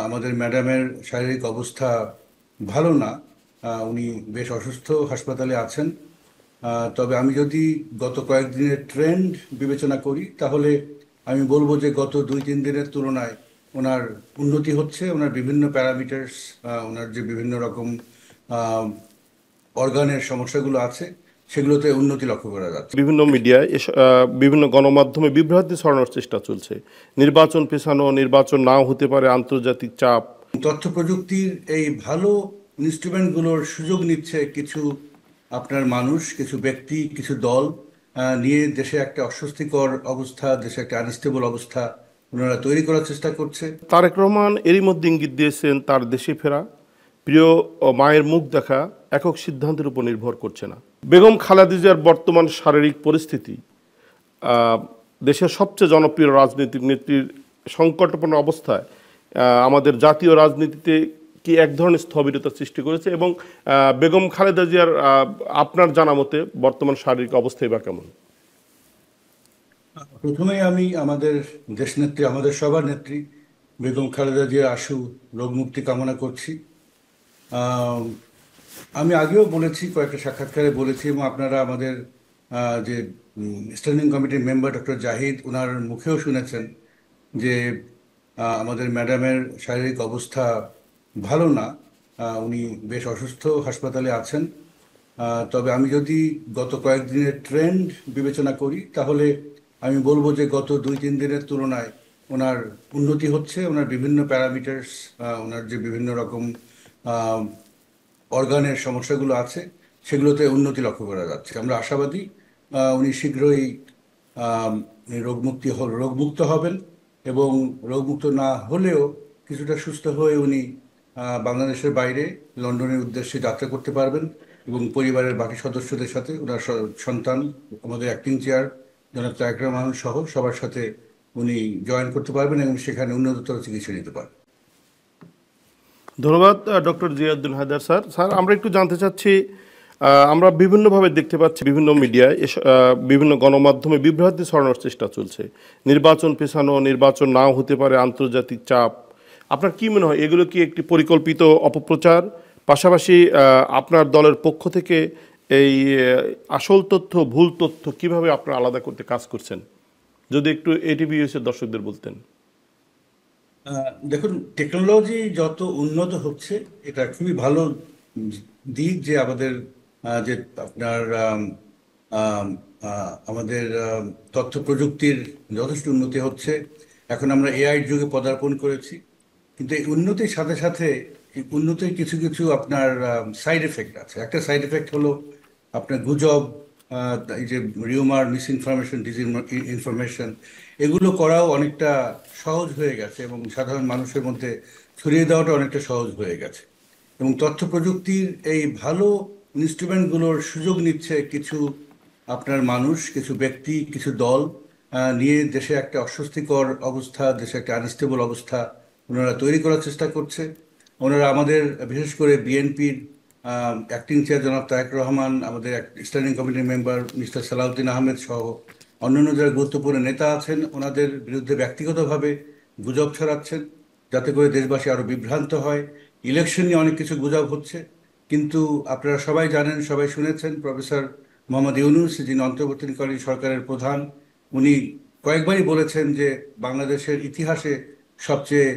আমাদের ম্যাডামের শারীরিক অবস্থা ভালো না। উনি বেশ অসুস্থ, হাসপাতালে আছেন। তবে আমি যদি গত কয়েকদিনের ট্রেন্ড বিবেচনা করি তাহলে আমি বলবো যে গত 2-3 দিনের তুলনায় ওনার উন্নতি হচ্ছে। ওনার বিভিন্ন প্যারামিটার্স, ওনার যে বিভিন্ন রকম অর্গানের সমস্যাগুলো আছে সেগুলোতে উন্নতি লক্ষ্য করা যাচ্ছে। বিভিন্ন মিডিয়ায় বিভিন্ন গণমাধ্যমে বিভ্রান্তি ছড়ানোর চেষ্টা চলছে। নির্বাচন পেছানো, নির্বাচন নাও হতে পারে, আন্তর্জাতিক চাপ। তথ্য প্রযুক্তির এই ভালো ইনস্ট্রুমেন্টগুলোর সুযোগ নিচ্ছে কিছু আপনার মানুষ, কিছু ব্যক্তি, কিছু দল নিয়ে দেশে একটা অস্বস্তিকর অবস্থা, দেশে একটা আনস্টেবল অবস্থা ওনারা তৈরি করার চেষ্টা করছে। তারেক রহমান এরই মধ্যে ইঙ্গিত দিয়েছেন তার দেশে ফেরা, প্রিয় মায়ের মুখ দেখা একক সিদ্ধান্তের উপর নির্ভর করছে না। বেগম খালেদা জিয়ার বর্তমান শারীরিক পরিস্থিতি দেশের সবচেয়ে জনপ্রিয় রাজনৈতিক নেত্রীর সংকটপূর্ণ অবস্থায় আমাদের জাতীয় রাজনীতিতে কি এক ধরনের স্থবিরতা সৃষ্টি করেছে, এবং বেগম খালেদা জিয়ার আপনার জানা মতে বর্তমান শারীরিক অবস্থাই বা কেমন? প্রথমেই আমি আমাদের দেশনেত্রী, আমাদের সবার নেত্রী বেগম খালেদা জিয়ার আশু রোগ মুক্তি কামনা করছি। আহ, আমি আগেও বলেছি, কয়েকটা সাক্ষাৎকারে বলেছি, এবং আপনারা আমাদের যে স্ট্যান্ডিং কমিটির মেম্বার ডক্টর জাহিদ, ওনার মুখেও শুনেছেন যে আমাদের ম্যাডামের শারীরিক অবস্থা ভালো না। উনি বেশ অসুস্থ, হাসপাতালে আছেন। তবে আমি যদি গত কয়েকদিনের ট্রেন্ড বিবেচনা করি তাহলে আমি বলবো যে গত 2-3 দিনের তুলনায় ওনার উন্নতি হচ্ছে। ওনার বিভিন্ন প্যারামিটার্স, ওনার যে বিভিন্ন রকম অর্গানের সমস্যাগুলো আছে সেগুলোতে উন্নতি লক্ষ্য করা যাচ্ছে। আমরা আশাবাদী উনি শীঘ্রই রোগমুক্ত হবেন, এবং রোগমুক্ত না হলেও কিছুটা সুস্থ হয়ে উনি বাংলাদেশের বাইরে লন্ডনের উদ্দেশ্যে যাত্রা করতে পারবেন, এবং পরিবারের বাকি সদস্যদের সাথে ওনার সন্তান, আমাদের অ্যাক্টিং চেয়ার জনাব তারেক রহমান সহ সবার সাথে উনি জয়েন করতে পারবেন এবং সেখানে উন্নততর চিকিৎসা নিতে পারবেন। ধন্যবাদ doctor Ziauddin Haider sir. Sir, আমরা একটু জানতে চাচ্ছি, আমরা বিভিন্নভাবে দেখতে পাচ্ছি বিভিন্ন মিডিয়ায় বিভিন্ন গণমাধ্যমে বিভ্রান্তি ছড়ানোর চেষ্টা চলছে। নির্বাচন পেছানো, নির্বাচন নাও হতে পারে, আন্তর্জাতিক চাপ। আপনার কি মনে হয় এগুলো কি একটি পরিকল্পিত অপপ্রচার? পাশাপাশি আপনার দলের পক্ষ থেকে এই আসল তথ্য, ভুল তথ্য কিভাবে আপনারা আলাদা করতে কাজ করছেন, যদি একটু এটিভিএস এর দর্শকদের বলতেন। দেখুন, টেকনোলজি যত উন্নত হচ্ছে এটা খুবই ভালো দিক, যে আমাদের যে আপনার আম, আমাদের তথ্য প্রযুক্তির যথেষ্ট উন্নতি হচ্ছে। এখন আমরা এআই যুগে পদার্পণ করেছি, কিন্তু এই উন্নতির সাথে সাথে এই উন্নতির কিছু কিছু আপনার সাইড এফেক্ট আছে। একটা সাইড এফেক্ট হলো আপনার গুজব, এই যে রিউমার, মিস ইনফরমেশন, ইনফরমেশন, এগুলো করাও অনেকটা সহজ হয়ে গেছে, এবং সাধারণ মানুষের মধ্যে ছড়িয়ে দেওয়াটা অনেকটা সহজ হয়ে গেছে। এবং তথ্য প্রযুক্তির এই ভালো ইনস্ট্রুমেন্টগুলোর সুযোগ নিচ্ছে কিছু আপনার মানুষ, কিছু ব্যক্তি, কিছু দল নিয়ে দেশে একটা অস্বস্তিকর অবস্থা, দেশে একটা আনস্টেবল অবস্থা ওনারা তৈরি করার চেষ্টা করছে। ওনারা আমাদের, বিশেষ করে বিএনপির অ্যাক্টিং চেয়ার জনাব তারেক রহমান, আমাদের স্ট্যান্ডিং কমিটির মেম্বার মিস্টার সালাউদ্দিন আহমেদ সহ অন্যান্য যারা গুরুত্বপূর্ণ নেতা আছেন, ওনাদের বিরুদ্ধে ব্যক্তিগতভাবে গুজব ছড়াচ্ছেন যাতে করে দেশবাসী আরো বিভ্রান্ত হয়। ইলেকশন নিয়ে অনেক কিছু গুজব হচ্ছে, কিন্তু আপনারা সবাই জানেন, সবাই শুনেছেন, প্রফেসর মোহাম্মদ ইউনূস, যিনি অন্তর্বর্তীকালীন সরকারের প্রধান, উনি কয়েকবারই বলেছেন যে বাংলাদেশের ইতিহাসে সবচেয়ে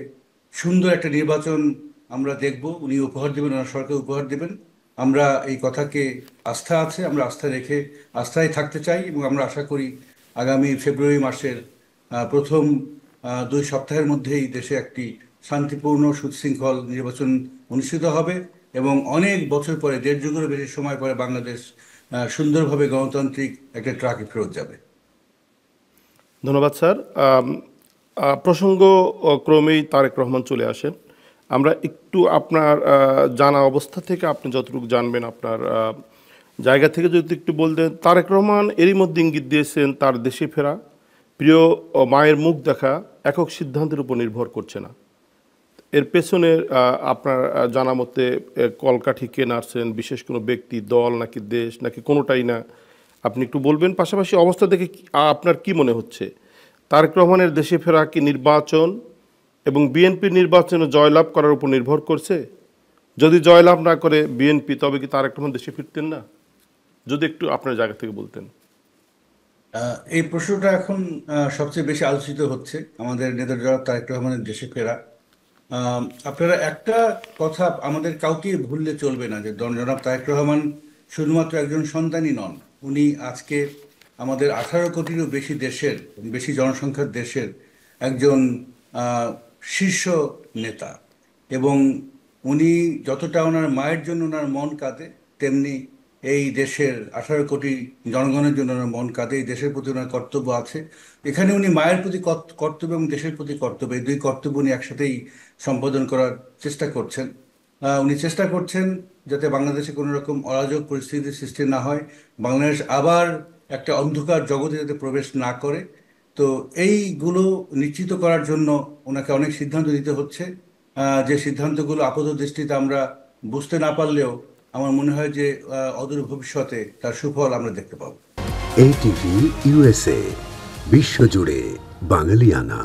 সুন্দর একটা নির্বাচন আমরা দেখব, উনি উপহার দেবেন, ওনার সরকার উপহার দেবেন। আমরা এই কথাকে আস্থা আছে, আমরা আস্থা রেখে আস্থায় থাকতে চাই, এবং আমরা আশা করি আগামী ফেব্রুয়ারি মাসের প্রথম 2 সপ্তাহের মধ্যেই দেশে একটি শান্তিপূর্ণ সুশৃঙ্খল নির্বাচন অনুষ্ঠিত হবে, এবং অনেক বছর পরে, 1.5 যুগেরও বেশি সময় পরে বাংলাদেশ সুন্দরভাবে গণতান্ত্রিক একটা ট্র্যাকে ফেরত যাবে। ধন্যবাদ স্যার। প্রসঙ্গ ক্রমেই তারেক রহমান চলে আসেন। আমরা একটু আপনার জানা অবস্থা থেকে আপনি যতটুকু জানবেন আপনার জায়গা থেকে যদি একটু বলতেন। তারেক রহমান এরই মধ্যে ইঙ্গিত দিয়েছেন তার দেশে ফেরা, প্রিয় মায়ের মুখ দেখা একক সিদ্ধান্তের উপর নির্ভর করছে না। এর পেছনে আপনার জানা মতে কলকাঠি কে নাড়ছেন, বিশেষ কোনো ব্যক্তি, দল, নাকি দেশ, নাকি কোনোটাই না? আপনি একটু বলবেন। পাশাপাশি অবস্থা দেখে আপনার কি মনে হচ্ছে, তারেক রহমানের দেশে ফেরা কি নির্বাচন এবং বিএনপি নির্বাচনে জয়লাভ করার উপর নির্ভর করছে? যদি জয়লাভ না করে বিএনপি, তবে কি তারেক রহমান দেশে ফিরতেন না? যদি একটু আপনার জায়গা থেকে বলতেন। এই প্রশ্নটা এখন সবচেয়ে বেশি আলোচিত হচ্ছে, আমাদের নেতা জনাব তারেক রহমানের দেশে ফেরা। আপনারা একটা কথা আমাদের কাউকে ভুললে চলবে না যে জনাব তারেক রহমান শুধুমাত্র একজন সন্তানই নন। উনি আজকে আমাদের 18 কোটিরও বেশি দেশের, বেশি জনসংখ্যার দেশের একজন শীর্ষ নেতা। এবং উনি যতটা ওনার মায়ের জন্য ওনার মন কাঁদে, তেমনি এই দেশের 18 কোটি জনগণের জন্য ওনার মন কাঁদে। এই দেশের প্রতি ওনার কর্তব্য আছে। এখানে উনি মায়ের প্রতি কর্তব্য এবং দেশের প্রতি কর্তব্য, এই দুই কর্তব্য উনি একসাথেই সম্পাদন করার চেষ্টা করছেন। উনি চেষ্টা করছেন যাতে বাংলাদেশে কোনো রকম অরাজক পরিস্থিতির সৃষ্টি না হয়, বাংলাদেশ আবার একটা অন্ধকার জগতে যাতে প্রবেশ না করে। তো এইগুলো নিশ্চিত করার জন্য ওনাকে অনেক সিদ্ধান্ত নিতে হচ্ছে, যে সিদ্ধান্তগুলো আপাত দৃষ্টিতে আমরা বুঝতে না পারলেও আমার মনে হয় যে অদূর ভবিষ্যতে তার সুফল আমরা দেখতে পাবো। ATV USA, বিশ্বজুড়ে বাঙালিয়ানা।